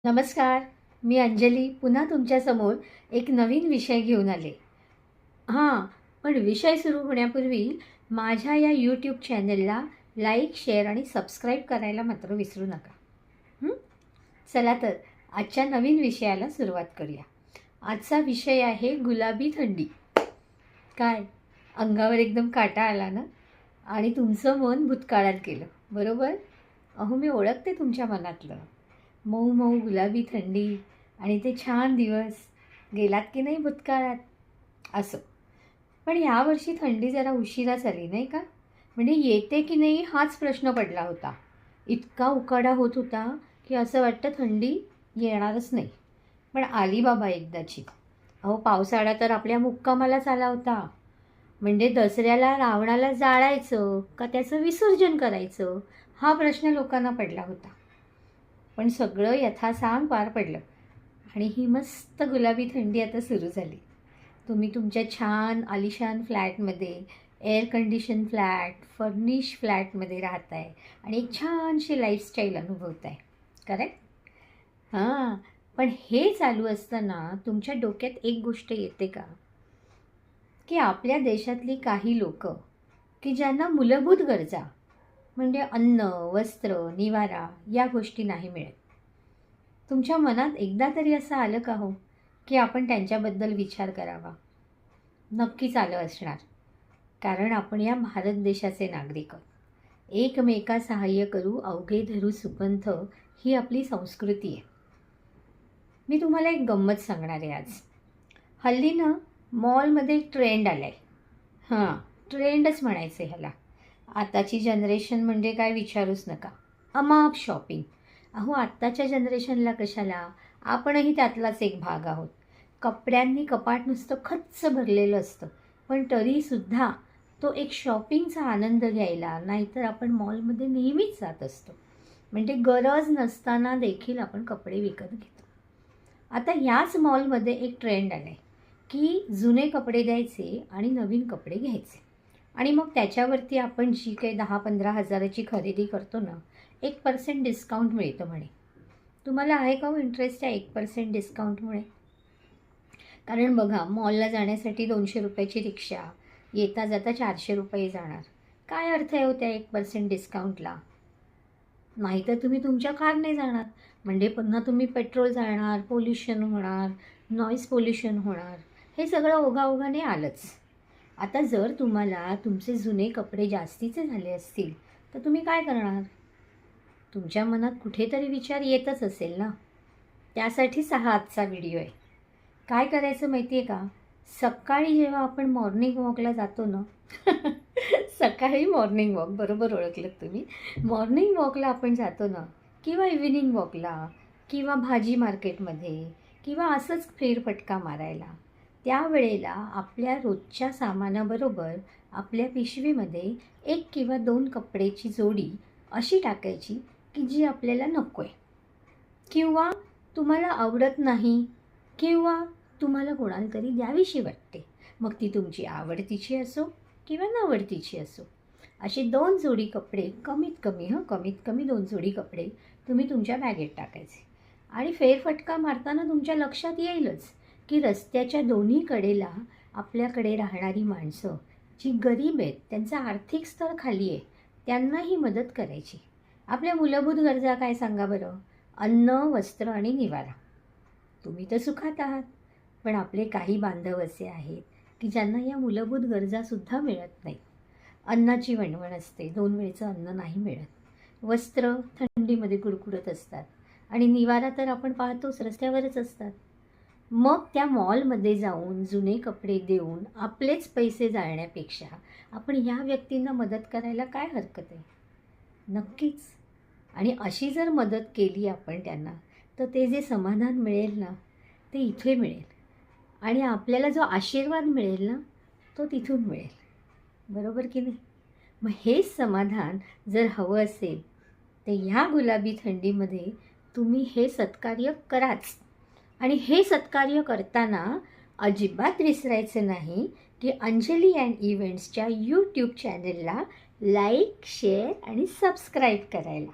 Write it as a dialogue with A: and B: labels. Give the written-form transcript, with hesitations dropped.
A: नमस्कार. मी अंजली पुन्हा तुमच्यासमोर एक नवीन विषय घेऊन आले. हां, पण विषय सुरू होण्यापूर्वी माझ्या या यूट्यूब चॅनलला लाईक, शेअर आणि सबस्क्राईब करायला मात्र विसरू नका. हं? चला तर आजच्या नवीन विषयाला सुरुवात करूया. आजचा विषय आहे गुलाबी थंडी. काय अंगावर एकदम काटा आला ना? आणि तुमचं मन भूतकाळात गेलं, बरोबर? अहो, मी ओळखते तुमच्या मनातलं. मऊ मऊ गुलाबी थंडी आणि ते छान दिवस गेलात की नाही भूतकाळात असं. पण यावर्षी थंडी जरा उशिराच आली नाही का? म्हणजे येते की नाही हाच प्रश्न पडला होता. इतका उकाडा होत होता की असं वाटतं थंडी येणारच नाही. पण आली बाबा एकदाची. अहो, पावसाळा तर आपल्या मुक्कामालाच आला होता. म्हणजे दसऱ्याला रावणाला जाळायचं का त्याचं विसर्जन करायचं हा प्रश्न लोकांना पडला होता. पण सगळं यथासांग पार पडलं आणि ही मस्त गुलाबी थंडी आता सुरू झाली. तुम्ही तुमच्या छान आलिशान फ्लॅटमध्ये, एअर कंडिशन फ्लॅट, फर्निश फ्लॅटमध्ये राहताय आणि एक छानशी लाईफस्टाईल अनुभवताय, करेक्ट? हां, पण हे चालू असताना तुमच्या डोक्यात एक गोष्ट येते का, की आपल्या देशातली काही लोकं की ज्यांना मूलभूत गरजा म्हणजे अन्न, वस्त्र, निवारा या गोष्टी नाही मिळत. तुमच्या मनात एकदा तरी असं आलं का हो, की आपण त्यांच्याबद्दल विचार करावा? नक्कीच आलं असणार. कारण आपण या भारत देशाचे नागरिक आहोत. एकमेका सहाय्य करू अवघे धरू सुपंथ ही आपली संस्कृती आहे. मी तुम्हाला एक गंमत सांगणार आहे आज. हल्ली ना मॉलमध्ये एक ट्रेंड आला आहे. हां, ट्रेंडच म्हणायचं आहे ह्याला. आताची जनरेशन म्हणजे काय विचारूच नका. अमाप शॉपिंग. अहो, आत्ताच्या जनरेशनला कशाला, आपणही त्यातलाच एक भाग आहोत. कपड्यांनी कपाट नुसतं खच्च भरलेलं असतं, पण तरीसुद्धा तो एक शॉपिंगचा आनंद घ्यायला नाहीतर आपण मॉलमध्ये नेहमीच जात असतो. म्हणजे गरज नसताना देखील आपण कपडे विकत घेतो. आता याच मॉलमध्ये एक ट्रेंड आला आहे की जुने कपडे द्यायचे आणि नवीन कपडे घ्यायचे आणि मग त्याच्यावरती आपण जी काही 10-15 हजाराची खरेदी करतो ना, 1% डिस्काउंट मिळतं म्हणे. तुम्हाला आहे का हो इंटरेस्ट त्या 1% डिस्काउंटमुळे? कारण बघा, मॉलला जाण्यासाठी 200 रुपयाची रिक्षा, येता जाता 400 रुपये जाणार. काय अर्थ आहे हो त्या 1% डिस्काउंटला? नाहीतर तुम्ही तुमच्या कारने जाणार, म्हणजे पुन्हा तुम्ही पेट्रोल जाळणार, पोल्युशन होणार, नॉईज पोल्युशन होणार. हे सगळं ओघाओघाने आलंच. आता जर तुम्हाला तुमचे जुने कपडे जास्तीचे झाले असतील तर तुम्ही काय करणार? तुमच्या मनात कुठेतरी विचार येतच असेल ना. त्यासाठीच हा आजचा व्हिडिओ आहे. काय करायचं माहिती आहे का? सकाळी जेव्हा आपण मॉर्निंग वॉकला जातो ना सकाळी मॉर्निंग वॉक, बरोबर ओळखलं तुम्ही. मॉर्निंग वॉकला आपण जातो ना, किंवा इव्हिनिंग वॉकला, किंवा भाजी मार्केटमध्ये, किंवा असंच फेरफटका मारायला, त्यावेळेला आपल्या रोजच्या सामानाबरोबर आपल्या पिशवीमध्ये 1 किंवा 2 कपड्याची जोडी अशी टाकायची की जी आपल्याला नको आहे, किंवा तुम्हाला आवडत नाही, किंवा तुम्हाला कोणाला तरी द्यावीशी वाटते. मग ती तुमची आवडतीची असो किंवा नावडतीची असो. अशी 2 जोडी कपडे कमीत कमी 2 जोडी कपडे तुम्ही तुमच्या बॅगेत टाकायचे. आणि फेरफटका मारताना तुमच्या लक्षात येईलच की रस्त्याच्या दोन्ही कडेला आपल्याकडे राहणारी माणसं जी गरीब आहेत, त्यांचं आर्थिक स्तर खाली आहे, त्यांनाही मदत करायची. आपल्या मूलभूत गरजा काय सांगा बरं? अन्न, वस्त्र आणि निवारा. तुम्ही तर सुखात आहात, पण आपले काही बांधव असे आहेत की ज्यांना या मूलभूत गरजासुद्धा मिळत नाहीत. अन्नाची वणवण असते, 2 वेळचं अन्न नाही मिळत. वस्त्र थंडीमध्ये कुडकुडत असतात आणि निवारा तर आपण पाहतोच, रस्त्यावरच असतात. मग त्या मॉलमध्ये जाऊन जुने कपडे देऊन आपलेच पैसे जाळण्यापेक्षा आपण ह्या व्यक्तींना मदत करायला काय हरकत आहे? नक्कीच. आणि अशी जर मदत केली आपण त्यांना, तर ते जे समाधान मिळेल ना, ते इथे मिळेल. आणि आपल्याला जो आशीर्वाद मिळेल ना, तो तिथून मिळेल. बरोबर की नाही? मग हेच समाधान जर हवं असेल, तर ह्या गुलाबी थंडीमध्ये तुम्ही हे सत्कार्य कराच. आणि हे सत्कार्य करताना अजिबात विसरायचं नाही की अंजली अँड इव्हेंट्सच्या यूट्यूब चॅनलला लाईक, शेअर आणि सबस्क्राईब करायला.